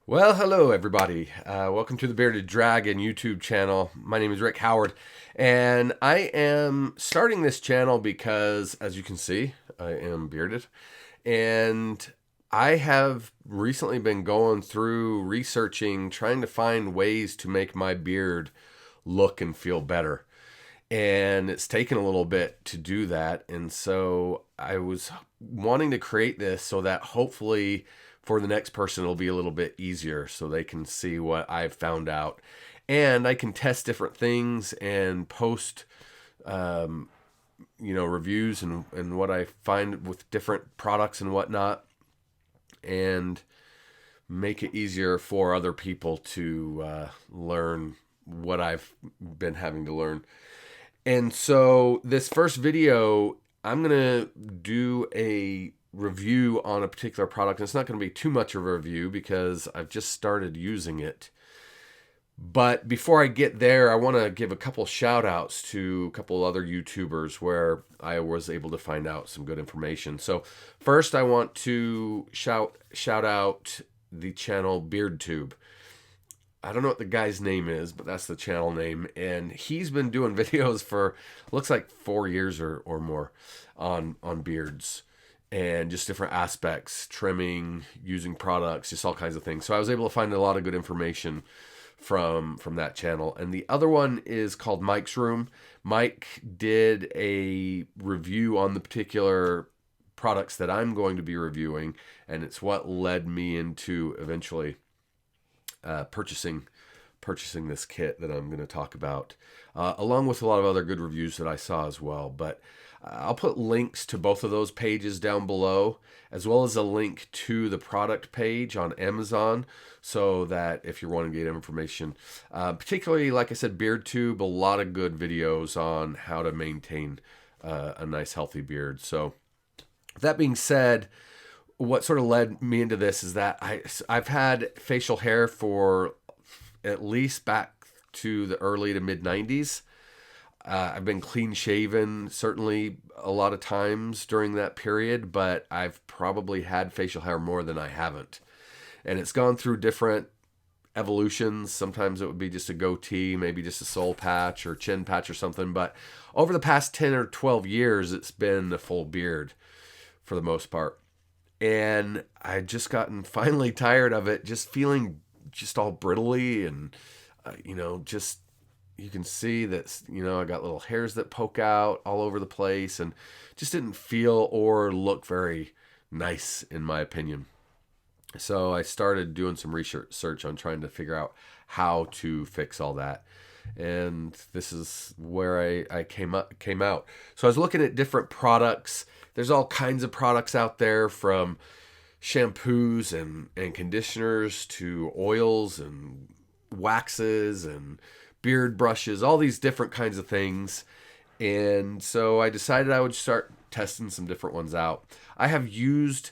Well, hello everybody. Welcome to the Bearded Dragon YouTube channel. My name is Rick Howard, and I am starting this channel because, as you can see, I am bearded, and I have recently been going through researching, trying to find ways to make my beard look and feel better. And it's taken a little bit to do that, and so I was wanting to create this so that hopefully for the next person it'll be a little bit easier so they can see what I've found out, and I can test different things and post reviews and what I find with different products and whatnot, and make it easier for other people to learn what I've been having to learn. And so this first video, I'm going to do a review on a particular product. And it's not going to be too much of a review because I've just started using it. But before I get there, I want to give a couple shout outs to a couple other YouTubers where I was able to find out some good information. So first I want to shout out the channel BeardTube. I don't know what the guy's name is, but that's the channel name. And he's been doing videos for, looks like 4 years or more on beards and just different aspects, trimming, using products, just all kinds of things. So I was able to find a lot of good information from that channel. And the other one is called Mike's Room. Mike did a review on the particular products that I'm going to be reviewing, and it's what led me into eventually purchasing this kit that I'm going to talk about, along with a lot of other good reviews that I saw as well. But I'll put links to both of those pages down below, as well as a link to the product page on Amazon, so that if you're wanting to get information, particularly, like I said, BeardTube, a lot of good videos on how to maintain a nice healthy beard. So that being said, what sort of led me into this is that I've had facial hair for at least back to the early to mid 90s. I've been clean shaven certainly a lot of times during that period, but I've probably had facial hair more than I haven't. And it's gone through different evolutions. Sometimes it would be just a goatee, maybe just a soul patch or chin patch or something. But over the past 10 or 12 years, it's been a full beard for the most part. And I just gotten finally tired of it, just feeling just all brittly and, just, you can see that, I got little hairs that poke out all over the place and just didn't feel or look very nice in my opinion. So I started doing some research on trying to figure out how to fix all that. And this is where I came out. So I was looking at different products. There's all kinds of products out there, from shampoos and conditioners to oils and waxes and beard brushes, all these different kinds of things. And so I decided I would start testing some different ones out. I have used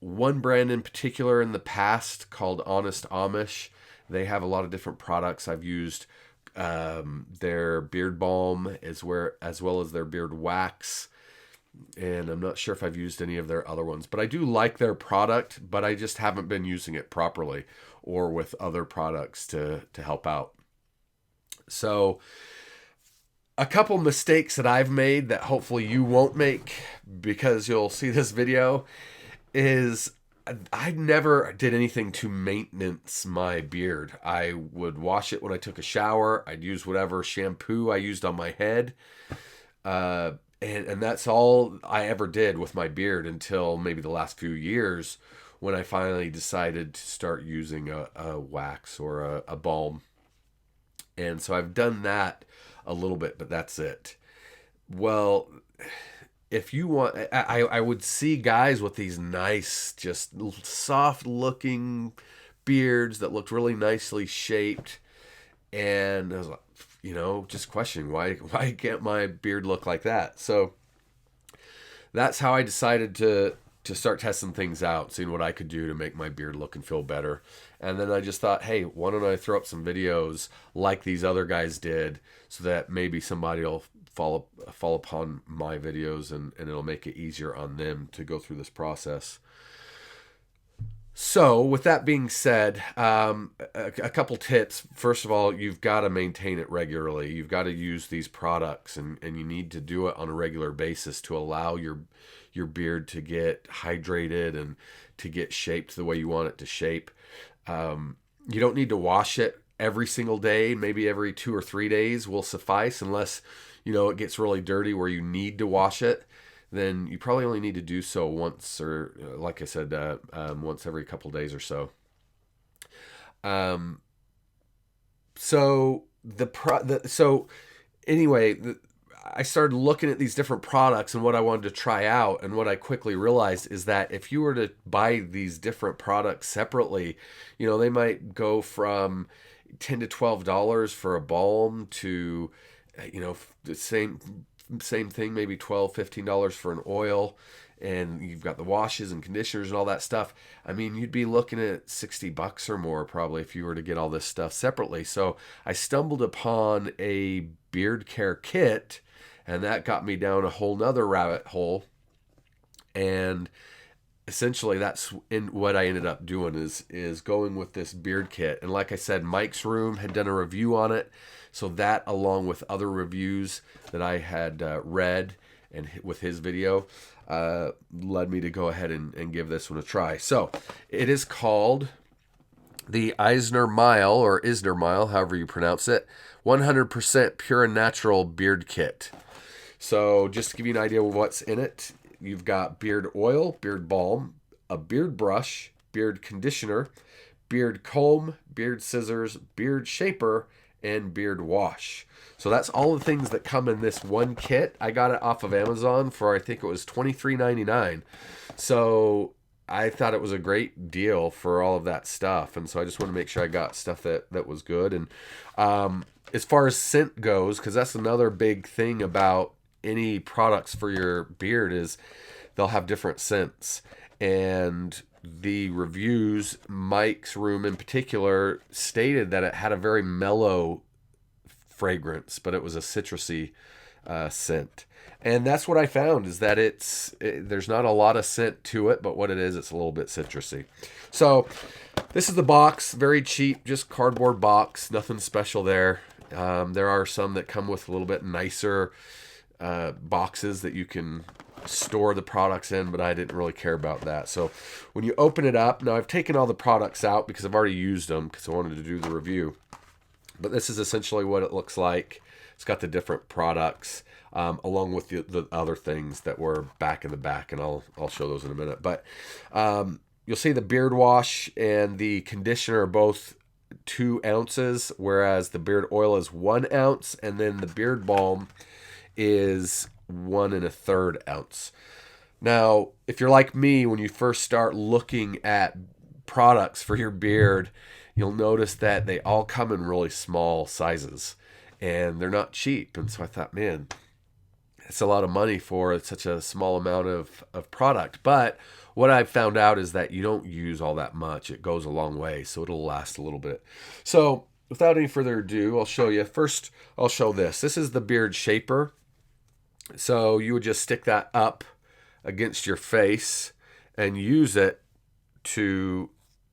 one brand in particular in the past called Honest Amish. They have a lot of different products. I've used their beard balm as well as their beard wax, and I'm not sure if I've used any of their other ones, but I do like their product, but I just haven't been using it properly or with other products to help out. So a couple mistakes that I've made that hopefully you won't make because you'll see this video is I never did anything to maintenance my beard. I would wash it when I took a shower. I'd use whatever shampoo I used on my head. And that's all I ever did with my beard until maybe the last few years, when I finally decided to start using a wax or a balm. And so I've done that a little bit, but that's it. Well, if you want, I would see guys with these nice, just soft looking beards that looked really nicely shaped. And I was like, just questioning why can't my beard look like that? So that's how I decided to start testing things out, seeing what I could do to make my beard look and feel better. And then I just thought, hey, why don't I throw up some videos like these other guys did, so that maybe somebody will fall upon my videos and it'll make it easier on them to go through this process. So, with that being said, a couple tips. First of all, you've got to maintain it regularly. You've got to use these products, and you need to do it on a regular basis to allow your beard to get hydrated and to get shaped the way you want it to shape. You don't need to wash it every single day. Maybe every 2 or 3 days will suffice, unless it gets really dirty where you need to wash it. Then you probably only need to do so once, or like I said, once every couple days or so. Um, so anyway, I started looking at these different products and what I wanted to try out, and what I quickly realized is that if you were to buy these different products separately, they might go from $10 to $12 for a balm to, the same thing, maybe $12-15 for an oil, and you've got the washes and conditioners and all that stuff. I mean, you'd be looking at $60 or more probably if you were to get all this stuff separately. So I stumbled upon a beard care kit, and that got me down a whole nother rabbit hole. And essentially that's what I ended up doing is going with this beard kit. And like I said, Mike's Room had done a review on it. So that, along with other reviews that I had read and with his video, led me to go ahead and give this one a try. So it is called the Isner Mile, or Isner Mile, however you pronounce it, 100% pure and natural beard kit. So just to give you an idea of what's in it, you've got beard oil, beard balm, a beard brush, beard conditioner, beard comb, beard scissors, beard shaper, and beard wash. So that's all the things that come in this one kit. I got it off of Amazon for, I think it was $23.99. So I thought it was a great deal for all of that stuff. And so I just want to make sure I got stuff that was good. And as far as scent goes, because that's another big thing about any products for your beard, is they'll have different scents. And the reviews, Mike's Room in particular, stated that it had a very mellow fragrance, but it was a citrusy scent. And that's what I found, is that there's not a lot of scent to it, but what it is, it's a little bit citrusy. So this is the box, very cheap, just cardboard box, nothing special there. There are some that come with a little bit nicer boxes that you can store the products in, but I didn't really care about that. So when you open it up, now I've taken all the products out because I've already used them because I wanted to do the review. But this is essentially what it looks like. It's got the different products along with the other things that were back in the back, and I'll show those in a minute. But you'll see the beard wash and the conditioner are both 2 ounces, whereas the beard oil is 1 ounce, and then the beard balm is 1 1/3 ounce. Now, if you're like me, when you first start looking at products for your beard, you'll notice that they all come in really small sizes, and they're not cheap. And so I thought, man, it's a lot of money for such a small amount of product. But what I've found out is that you don't use all that much. It goes a long way, so it'll last a little bit. So without any further ado, I'll show you. First, I'll show this. This is the beard shaper. So you would just stick that up against your face and use it to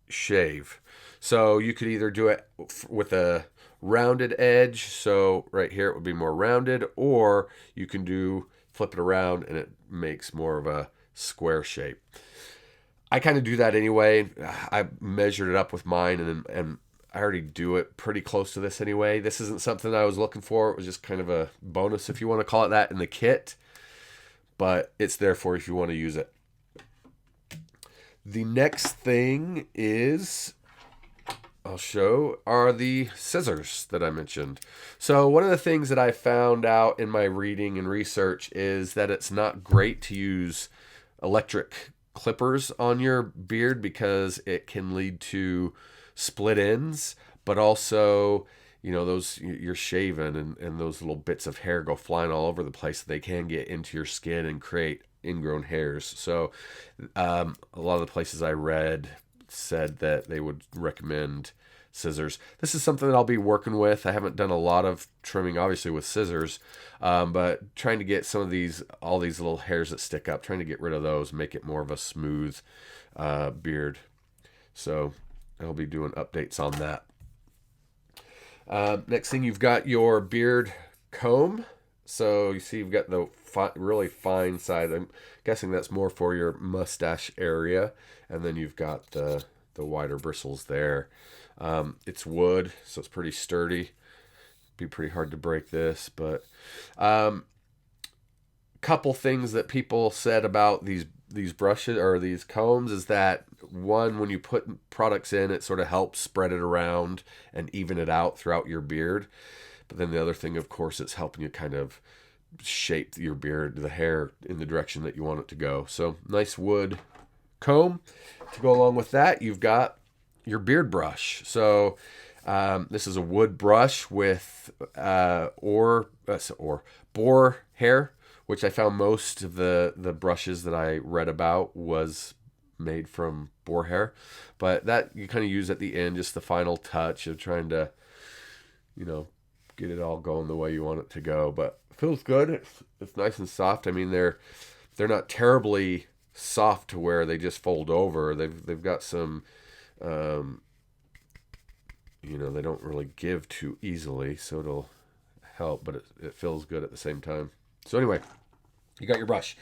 shave. So you could either do it with a rounded edge, so right here it would be more rounded, or you can flip it around and it makes more of a square shape. I kind of do that anyway. I measured it up with mine, and I already do it pretty close to this anyway. This isn't something I was looking for. It was just kind of a bonus, if you want to call it that, in the kit. But it's there for if you want to use it. The next thing I'll show are the scissors that I mentioned. So one of the things that I found out in my reading and research is that it's not great to use electric clippers on your beard because it can lead to split ends, but also, those you're shaving and those little bits of hair go flying all over the place. They can get into your skin and create ingrown hairs. So a lot of the places I read said that they would recommend scissors. This is something that I'll be working with. I haven't done a lot of trimming, obviously, with scissors, but trying to get all these little hairs that stick up, trying to get rid of those, make it more of a smooth beard. So I'll be doing updates on that. Next thing, you've got your beard comb. So you see you've got the really fine side. I'm guessing that's more for your mustache area. And then you've got the wider bristles there. It's wood, so it's pretty sturdy. Be pretty hard to break this, but couple things that people said about these brushes or these combs is that, one, when you put products in, it sort of helps spread it around and even it out throughout your beard. But then the other thing, of course, it's helping you kind of shape your beard, the hair, in the direction that you want it to go. So nice wood comb. To go along with that, you've got your beard brush. So this is a wood brush with boar hair, which I found most of the brushes that I read about was made from boar hair. But that you kind of use at the end, just the final touch of trying to, get it all going the way you want it to go. But it feels good. It's nice and soft. I mean, they're not terribly soft to where they just fold over. They've got some, they don't really give too easily, so it'll help, but it feels good at the same time. So anyway, you got your brush.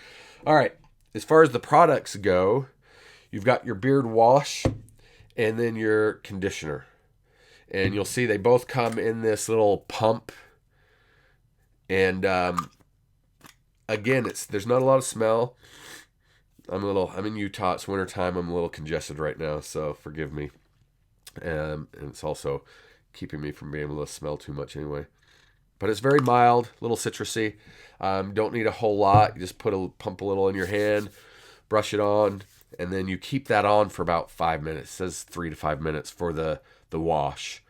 All right, as far as the products go, you've got your beard wash and then your conditioner. And you'll see they both come in this little pump. And again, there's not a lot of smell. I'm in Utah, it's wintertime, I'm a little congested right now, so forgive me. And it's also keeping me from being able to smell too much anyway. But it's very mild, a little citrusy. Don't need a whole lot. You just pump a little in your hand, brush it on, and then you keep that on for about 5 minutes. It says 3 to 5 minutes for the wash.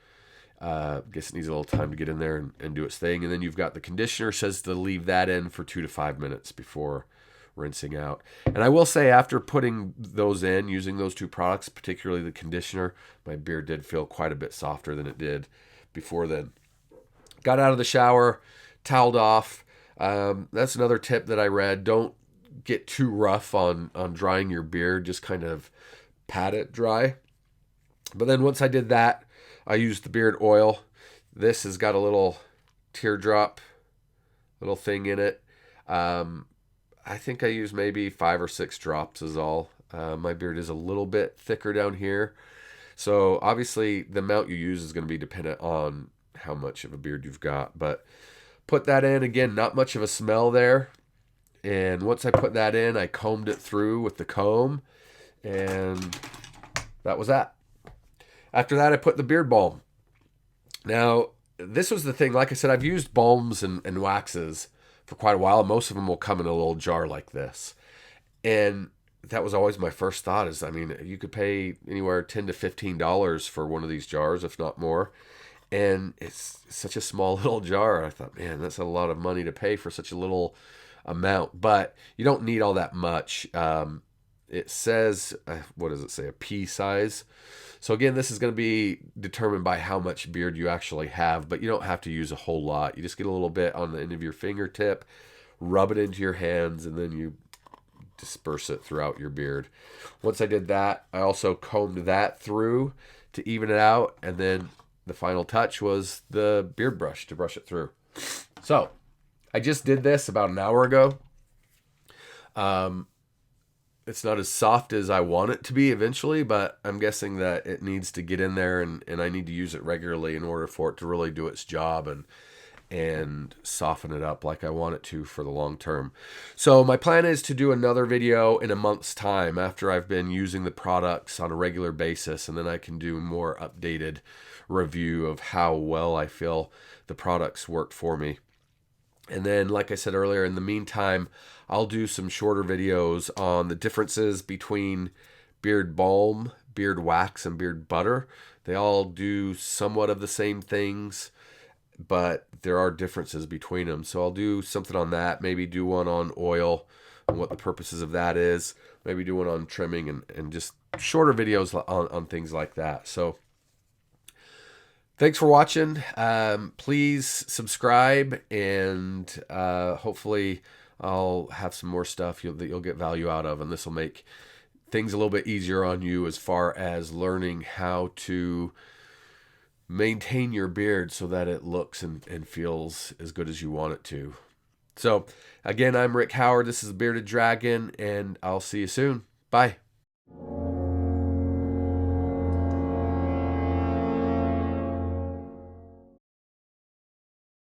Guess it needs a little time to get in there and do its thing. And then you've got the conditioner, says to leave that in for 2 to 5 minutes before rinsing out. And I will say, after putting those in, using those two products, particularly the conditioner, my beard did feel quite a bit softer than it did before then. Got out of the shower, toweled off. That's another tip that I read. Don't get too rough on drying your beard. Just kind of pat it dry. But then once I did that, I used the beard oil. This has got a little teardrop little thing in it. I think I used maybe 5 or 6 drops is all. My beard is a little bit thicker down here. So obviously the amount you use is going to be dependent on how much of a beard you've got. But put that in. Again, not much of a smell there. And once I put that in, I combed it through with the comb. And that was that. After that, I put the beard balm. Now, this was the thing. Like I said, I've used balms and waxes for quite a while. Most of them will come in a little jar like this. And that was always my first thought is, you could pay anywhere $10 to $15 for one of these jars, if not more. And it's such a small little jar. I thought, man, that's a lot of money to pay for such a little amount. But you don't need all that much. It says, what does it say? A pea size. So again, this is going to be determined by how much beard you actually have, but you don't have to use a whole lot. You just get a little bit on the end of your fingertip, rub it into your hands, and then you disperse it throughout your beard. Once I did that, I also combed that through to even it out, and then the final touch was the beard brush to brush it through. So I just did this about an hour ago. It's not as soft as I want it to be eventually, but I'm guessing that it needs to get in there and I need to use it regularly in order for it to really do its job and soften it up like I want it to for the long term. So my plan is to do another video in a month's time after I've been using the products on a regular basis, and then I can do more updated review of how well I feel the products worked for me. And then, like I said earlier, in the meantime, I'll do some shorter videos on the differences between beard balm, beard wax, and beard butter. They all do somewhat of the same things, but there are differences between them. So I'll do something on that, maybe do one on oil and what the purposes of that is, maybe do one on trimming and just shorter videos on things like that. So thanks for watching. Please subscribe, and hopefully I'll have some more stuff that you'll get value out of, and this will make things a little bit easier on you as far as learning how to maintain your beard so that it looks and feels as good as you want it to. So, again, I'm Rick Howard. This is the Bearded Dragon, and I'll see you soon. Bye.